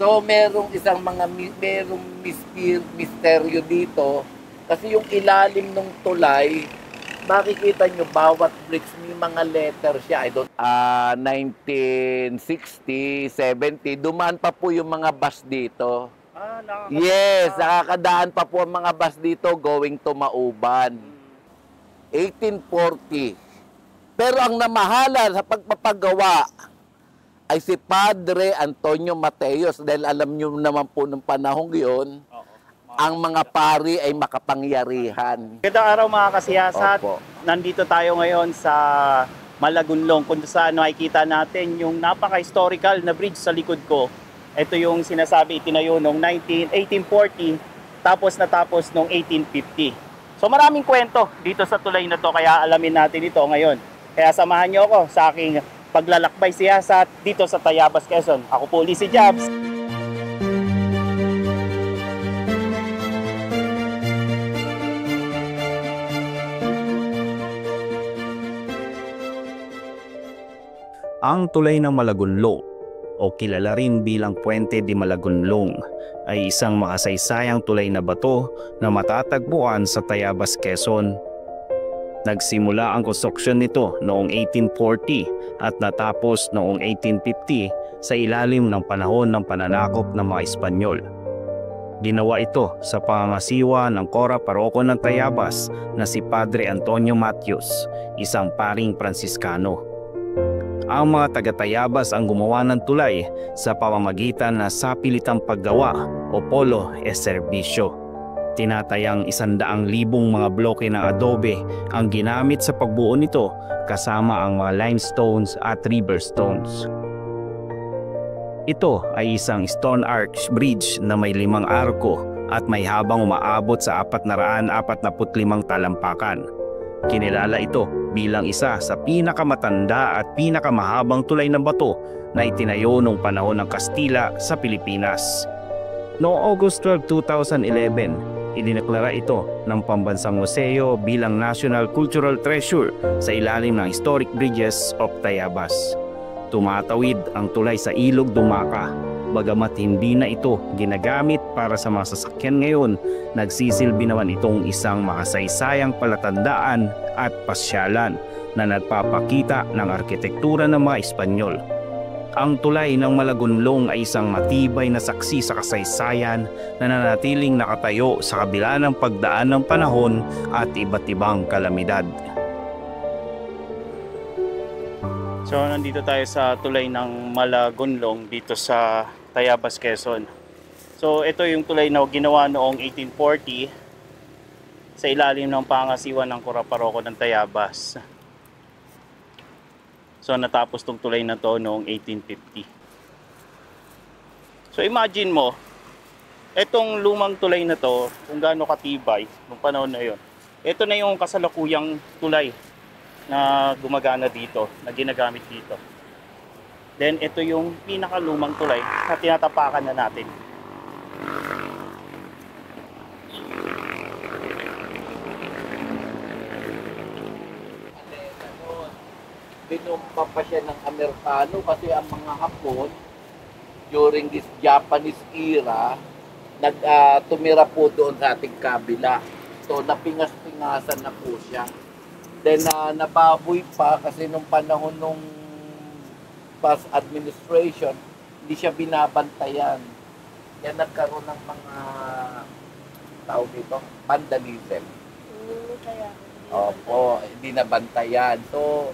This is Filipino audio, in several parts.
So merong misteryo dito kasi yung ilalim ng tulay, makikita nyo bawat bricks may mga letter siya. 1960, 70, dumaan pa po yung mga bus dito. Yes, nakakadaan pa po ang mga bus dito going to Mauban. 1840. Pero ang namahala sa pagpapagawa ay si Padre Antonio Mateos, dahil alam nyo naman po nung panahong yun, ang mga pari ay makapangyarihan. Magandang araw mga kasiyasat. Opo. Nandito tayo ngayon sa Malagunlong, kung saan nakikita natin yung napaka-historical na bridge sa likod ko. Ito yung sinasabi itinayo noong 1840, tapos natapos noong 1850. So maraming kwento dito sa tulay na to, kaya alamin natin ito ngayon. Kaya samahan niyo ako sa aking paglalakbay siyasat dito sa Tayabas, Quezon. Ako po ulit si Jabs. Ang tulay ng Malagunlong o kilala rin bilang Puente de Malagunlong ay isang makasaysayang tulay na bato na matatagpuan sa Tayabas, Quezon. Nagsimula ang konstruksyon nito noong 1840 at natapos noong 1850 sa ilalim ng panahon ng pananakop ng mga Espanyol. Ginawa ito sa pangangasiwa ng Kora Paroko ng Tayabas na si Padre Antonio Mateos, isang paring Pransiskano. Ang mga taga-Tayabas ang gumawa ng tulay sa pamamagitan ng sapilitang paggawa o polo e serbisyo. Tinatayang 100,000 mga bloke ng adobe ang ginamit sa pagbuo nito, kasama ang mga limestones at river stones. Ito ay isang stone arch bridge na may 5 arko at may habang umaabot sa 445 talampakan. Kinilala ito bilang isa sa pinakamatanda at pinakamahabang tulay ng bato na itinayo noong panahon ng Kastila sa Pilipinas. Noong August 12, 2011, idineklara ito ng Pambansang Museo bilang National Cultural Treasure sa ilalim ng Historic Bridges of Tayabas. Tumatawid ang tulay sa Ilog Dumaka. Bagamat hindi na ito ginagamit para sa mga sasakyan ngayon, nagsisilbi naman itong isang makasaysayang palatandaan at pasyalan na nagpapakita ng arkitektura ng mga Espanyol. Ang tulay ng Malagunlong ay isang matibay na saksi sa kasaysayan na nanatiling nakatayo sa kabila ng pagdaan ng panahon at iba't ibang kalamidad. So nandito tayo sa tulay ng Malagunlong dito sa Tayabas, Quezon. So ito yung tulay na ginawa noong 1840 sa ilalim ng pangasiwa ng Kora Paroko ng Tayabas. So natapos tong tulay na to noong 1850. So imagine mo, etong lumang tulay na to, kung gaano katibay nung panahon na yon. Ito na yung kasalukuyang tulay na gumagana dito, na ginagamit dito. Then ito yung pinakalumang tulay na tinatapakan na natin. Binumpa pa siya ng Amerikano kasi ang mga Hapon during this Japanese era tumira po doon sa ating kabila. So napingas-pingasan na po siya. Then nababoy pa kasi nung panahon nung past administration, hindi siya binabantayan. Yan nagkaroon ng mga tao dito, vandalism. Opo, hindi nabantayan. So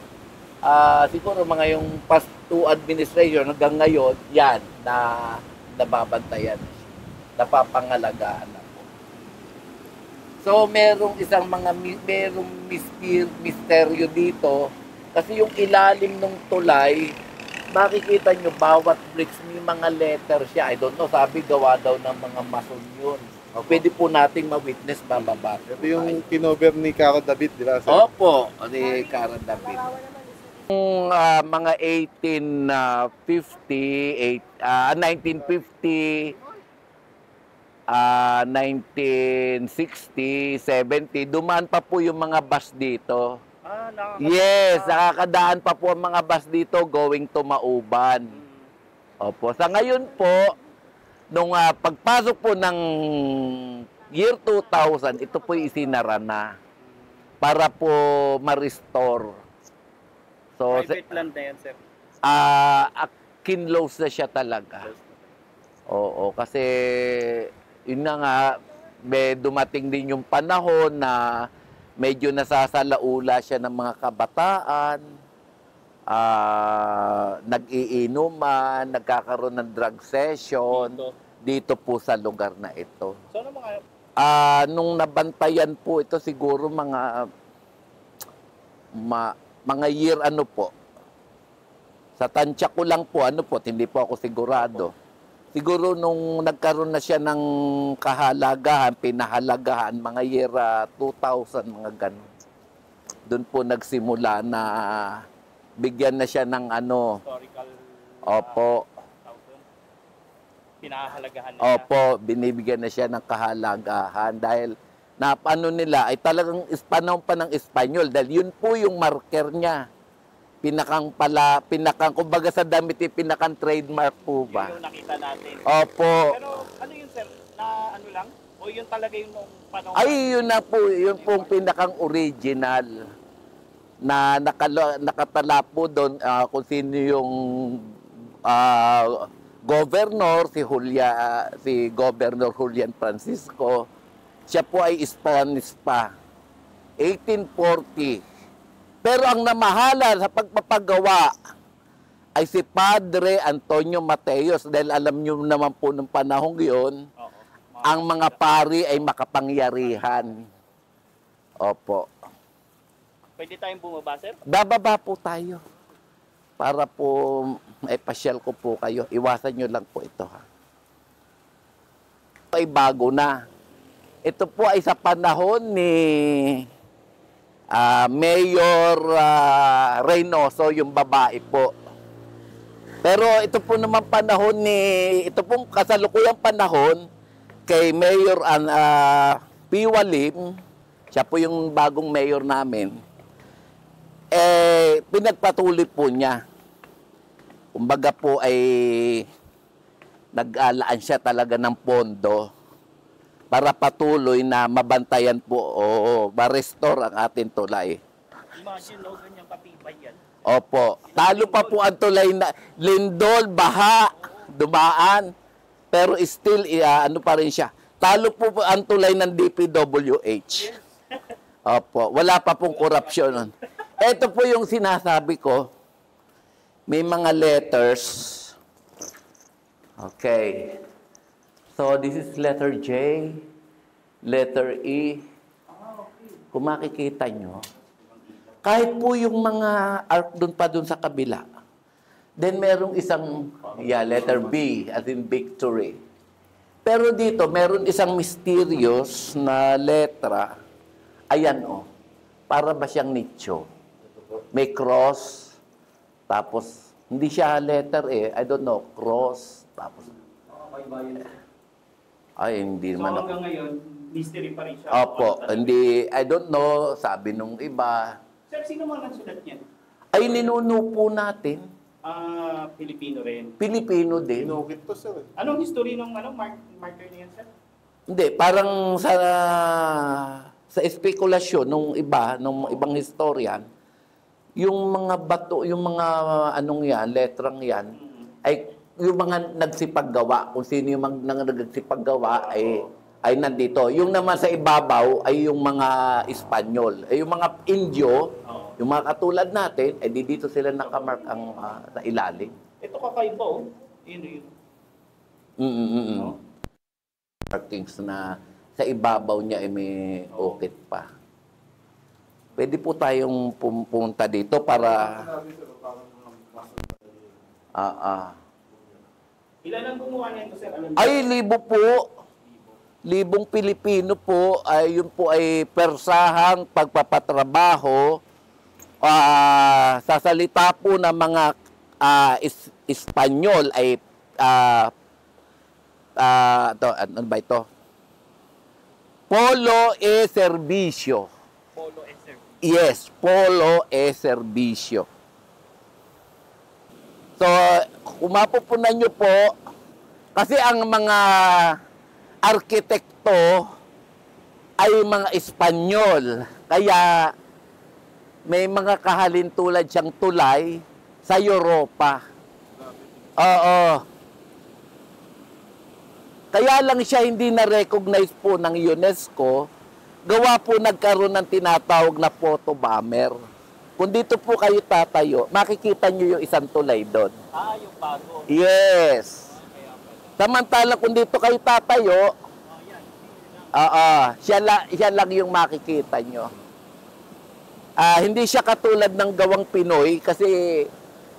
siguro mga yung past 2 administration hanggang ngayon, yan na nababantayan, napapangalagaan na po. So merong misteryo dito kasi yung ilalim ng tulay, makikita nyo bawat bricks may mga letter siya. I don't know, sabi gawa daw ng mga mason yun. Pwede po nating ma-witness bababa. Ito yung kinover ni Cara David, di ba? Opo, ni Cara David. Yung mga 1950, 1960, 70, dumaan pa po yung mga bus dito. Yes, nakakadaan pa po ang mga bus dito going to Mauban. Opo. Sa ngayon po, Nung pagpasok po ng year 2000, ito po isinara na para po ma-restore. So, Private land na yan, sir. kinlose na siya talaga. Oo, kasi yun na nga, may dumating din yung panahon na medyo nasasalaula siya ng mga kabataan, nag-iinuman, nagkakaroon ng drug session dito po sa lugar na ito. So, ano mga... Nung nabantayan po ito, siguro mga year ano po, sa tansya ko lang po, ano po, hindi po ako sigurado. Siguro nung nagkaroon na siya ng kahalagahan, pinahalagahan, mga year 2000, mga ganun. Doon po nagsimula na bigyan na siya ng ano. Historical... Opo. Pinahalagahan na Opo, binibigyan na siya ng kahalagahan dahil ano nila ay talagang panahon pa ng Espanyol dahil yun po yung marker niya. Pinakang, kumbaga sa damit, pinakang trademark po ba? Yun yung nakita natin. Opo. Pero ano yun, sir? Na ano lang? O yun talaga yung nung panahon? Ay, yun na po. Yun po yung pinakang original na nakatala po doon kung sino yung governor, si Governor Julian Francisco. Siya po ay Spanish pa. 1840. Pero ang namahala sa pagpapagawa ay si Padre Antonio Mateos dahil alam nyo naman po nung panahong yun, ang mga pari ay makapangyarihan. Opo. Pwede tayong bumaba, sir? Bababa po tayo para po pasyal ko po kayo. Iwasan nyo lang po ito. Ha? Ito ay bago na. Ito po ay sa panahon ni Mayor Reynoso, yung babae po. Pero ito po naman panahon ito pong kasalukuyang panahon kay Mayor Piwa Lim, siya po yung bagong mayor namin, pinagpatuloy po niya. Kumbaga po ay nag-alaan siya talaga ng pondo para patuloy na mabantayan po o ma-restore ang ating tulay. Imagine, no, ganyang katibay yan. Opo. Talo pa po ang tulay na lindol, baha, dumaan. Pero still, ano pa rin siya. Talo po ang tulay ng DPWH. Opo. Wala pa pong korupsyon nun. Ito po yung sinasabi ko. May mga letters. Okay. So, this is letter J, letter E. Kung makikita nyo, kahit po yung mga arc doon sa kabila, then merong isang, letter B, as in victory. Pero dito, meron isang mysterious na letra. Ayan, para ba siyang nicho? May cross, tapos, hindi siya letter I don't know, cross, tapos, ay, hindi So naman hanggang ngayon, mystery pa rin siya. Opo, hindi, I don't know, sabi nung iba. Sir, sino mga nagsulat niyan? Ay, ninuno po natin. Pilipino rin. Pilipino din. Inukit to, sir. Anong history nung marker niyan, sir? Hindi, parang sa espekulasyon nung ibang historian, yung mga bato, yung mga letrang yan, ay yung mga nagsipaggawa, kung sino yung mga nagsipaggawa ay nandito. Yung naman sa ibabaw ay yung mga Espanyol. Yung mga Indio, yung mga katulad natin, ay dito sila nakamark sa ilalim. Ito kakaiba, Yun. Markings na sa ibabaw niya ay may ukit pa. Pwede po tayong pumunta dito para... Ilan ang gumawa niyan, sir? Ay, libo po. Libong Pilipino po. Yun po ay persahang pagpapatrabaho. Sa salita po ng mga Espanyol ay ano ba ito? Polo e servicio. Polo e servicio. Yes, polo e servicio. So, kung mapupunan nyo po, Kasi ang mga arkitekto ay mga Espanyol. Kaya may mga kahalintulad siyang tulay sa Europa. Oo. Kaya lang siya hindi na-recognize po ng UNESCO. Gawa po nagkaroon ng tinatawag na photo bomber. Kung dito po kayo tatayo, makikita nyo yung isang tulay doon. Yung bago. Yes. Samantala kung dito kayo tatayo, siya lang yung makikita nyo. Hindi siya katulad ng gawang Pinoy kasi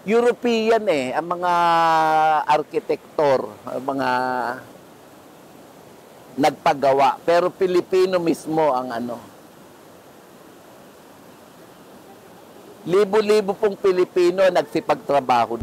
European ang mga arkitektor, ang mga nagpagawa. Pero Pilipino mismo ang libo-libo pong Pilipino nagsipagtrabaho.